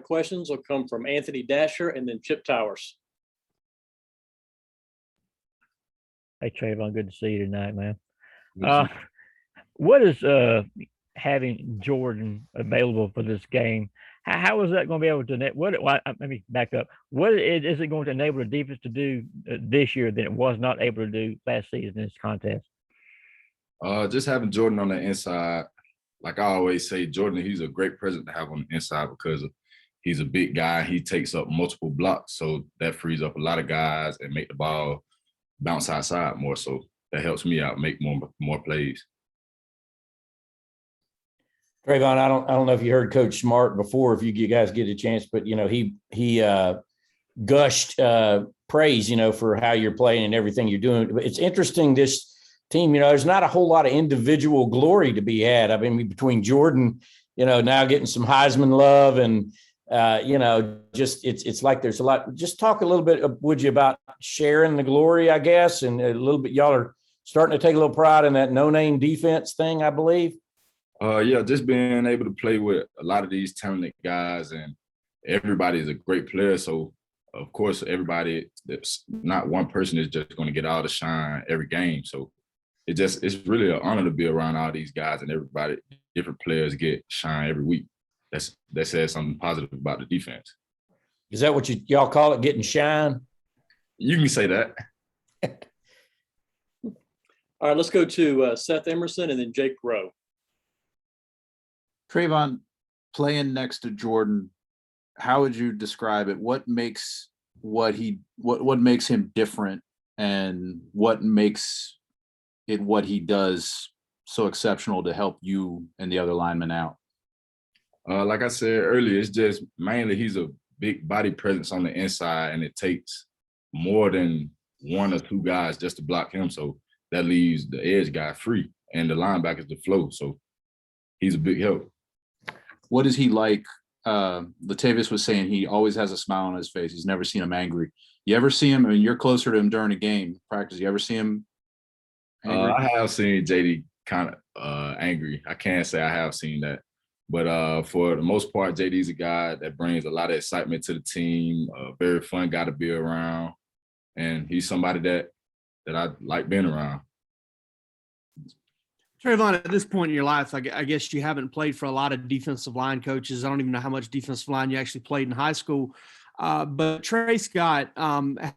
questions will come from Anthony Dasher and then Chip Towers. Hey, Travon, good to see you tonight, man. What is having Jordan available for this game? How is that going to be able to let me back up. What is it going to enable the defense to do this year that it was not able to do last season in this contest? Just having Jordan on the inside, like I always say, Jordan, he's a great presence to have on the inside because he's a big guy. He takes up multiple blocks, so that frees up a lot of guys and make the ball bounce outside more. So that helps me out, make more plays. Travon, I don't know if you heard Coach Smart before, if you guys get a chance, but he gushed praise, for how you're playing and everything you're doing. But it's interesting, this team, there's not a whole lot of individual glory to be had. I mean, between Jordan, now getting some Heisman love and just it's like there's a lot. Just talk a little bit, would you, about sharing the glory, I guess, and a little bit. Y'all are starting to take a little pride in that no-name defense thing, I believe. Yeah, just being able to play with a lot of these talented guys, and everybody is a great player. So, of course, everybody, that's not one person is just going to get all the shine every game. So it's really an honor to be around all these guys, and everybody, different players get shine every week. That says something positive about the defense. Is that what y'all call it, getting shine? You can say that. All right, let's go to Seth Emerson and then Jake Rowe. Travon, playing next to Jordan, how would you describe it? What makes what makes him different, and what makes it what he does so exceptional to help you and the other linemen out? Like I said earlier, it's just mainly he's a big body presence on the inside, and it takes more than one or two guys just to block him. So that leaves the edge guy free, and the linebackers to flow. So he's a big help. What is he like? Latavius was saying he always has a smile on his face. He's never seen him angry. You ever see him? I mean, you're closer to him during a game practice. You ever see him angry? I have seen JD kind of angry. I can't say I have seen that. But for the most part, JD's a guy that brings a lot of excitement to the team, a very fun guy to be around. And he's somebody that I like being around. Travon, at this point in your life, I guess you haven't played for a lot of defensive line coaches. I don't even know how much defensive line you actually played in high school. But Trey Scott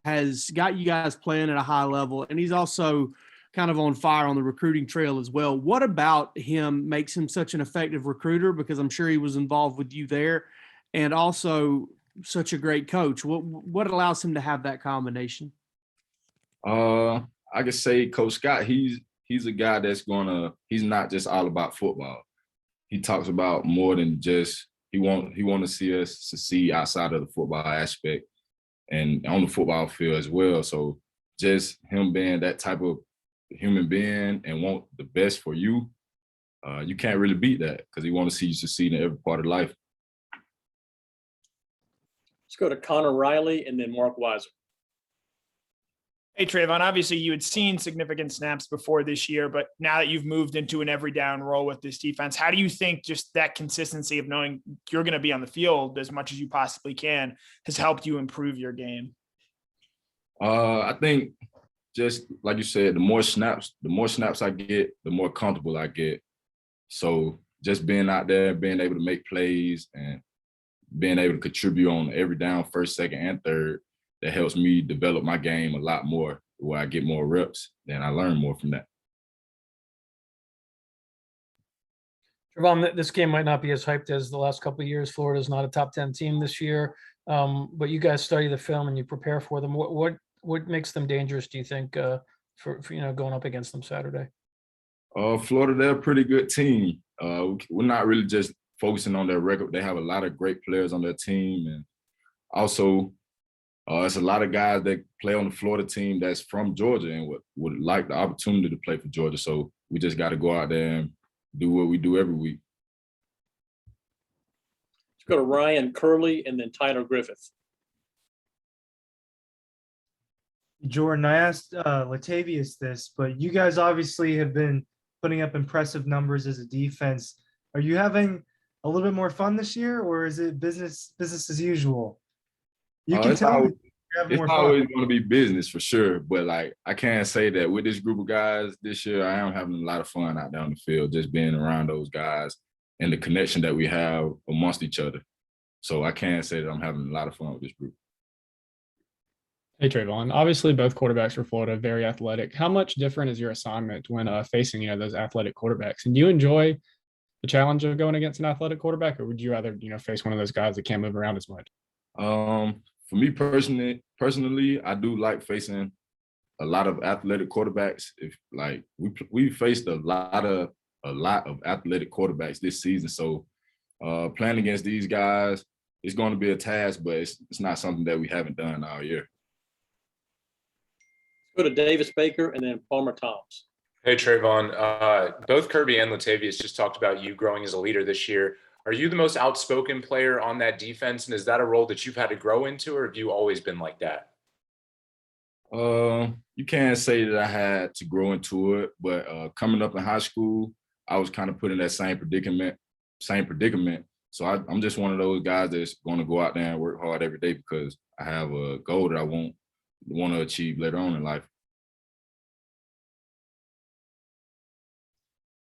has got you guys playing at a high level, and he's also kind of on fire on the recruiting trail as well. What about him makes him such an effective recruiter? Because I'm sure he was involved with you there, and also such a great coach. What allows him to have that combination? I could say Coach Scott, he's a guy that's he's not just all about football. He talks about more than just, he want to see us succeed outside of the football aspect and on the football field as well. So just him being that type of human being and want the best for you, you can't really beat that, because he want to see you succeed in every part of life. Let's go to Connor Riley and then Mark Weiser. Hey, Travon, obviously you had seen significant snaps before this year, but now that you've moved into an every down role with this defense, how do you think just that consistency of knowing you're going to be on the field as much as you possibly can has helped you improve your game? I think just like you said, the more snaps I get, the more comfortable I get. So just being out there, being able to make plays and being able to contribute on every down, first, second, and third, that helps me develop my game a lot more, where I get more reps, then I learn more from that. Travon, this game might not be as hyped as the last couple of years. Florida's not a top 10 team this year, but you guys study the film and you prepare for them. What makes them dangerous, do you think, for going up against them Saturday? Florida, they're a pretty good team. We're not really just focusing on their record. They have a lot of great players on their team, and also it's a lot of guys that play on the Florida team that's from Georgia and would like the opportunity to play for Georgia. So we just got to go out there and do what we do every week. Let's go to Ryan Curley and then Tyler Griffith. Jordan, I asked Latavius this, but you guys obviously have been putting up impressive numbers as a defense. Are you having a little bit more fun this year, or is it business as usual? You Uh, can it's tell me always- you're having It's more fun. always going to be business for sure, but like I can't say that with this group of guys this year. I am having a lot of fun out there on the field, just being around those guys and the connection that we have amongst each other. So I can't say that I'm having a lot of fun with this group. Hey, Travon. Obviously, both quarterbacks for Florida very athletic. How much different is your assignment when facing, those athletic quarterbacks? And do you enjoy the challenge of going against an athletic quarterback, or would you rather, face one of those guys that can't move around as much? For me personally, I do like facing a lot of athletic quarterbacks. If like we faced a lot of athletic quarterbacks this season, so playing against these guys is going to be a task, but it's not something that we haven't done all year. Go to Davis Baker and then Palmer Thomas. Hey, Travon. Both Kirby and Latavius just talked about you growing as a leader this year. Are you the most outspoken player on that defense? And is that a role that you've had to grow into, or have you always been like that? You can't say that I had to grow into it, but coming up in high school, I was kind of put in that same predicament. So I'm just one of those guys that's going to go out there and work hard every day because I have a goal that I want to achieve later on in life.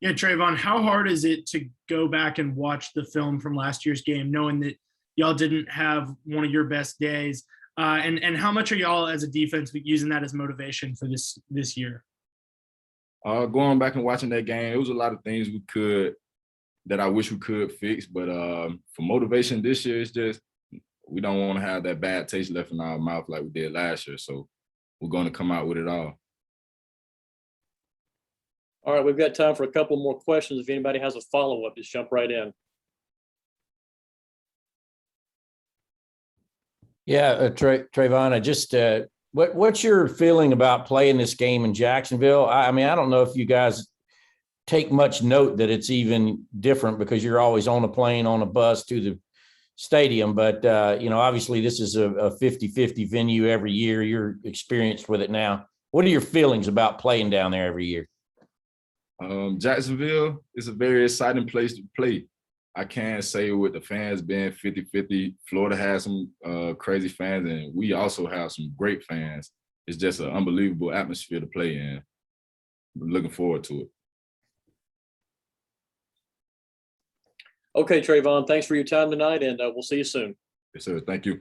Yeah, Travon, how hard is it to go back and watch the film from last year's game, knowing that y'all didn't have one of your best days? And how much are y'all as a defense using that as motivation for this year? Going back and watching that game, it was a lot of things that I wish we could fix. But for motivation this year, it's just we don't want to have that bad taste left in our mouth like we did last year. So we're going to come out with it all. All right, we've got time for a couple more questions. If anybody has a follow-up, just jump right in. Yeah, Travon, I just what's your feeling about playing this game in Jacksonville? I mean, I don't know if you guys take much note that it's even different because you're always on a plane, on a bus to the stadium. But, obviously this is a 50-50 venue every year. You're experienced with it now. What are your feelings about playing down there every year? Jacksonville is a very exciting place to play. I can't say with the fans being 50-50. Florida has some crazy fans, and we also have some great fans. It's just an unbelievable atmosphere to play in. I'm looking forward to it. Okay, Travon, thanks for your time tonight, and we'll see you soon. Yes, sir. Thank you.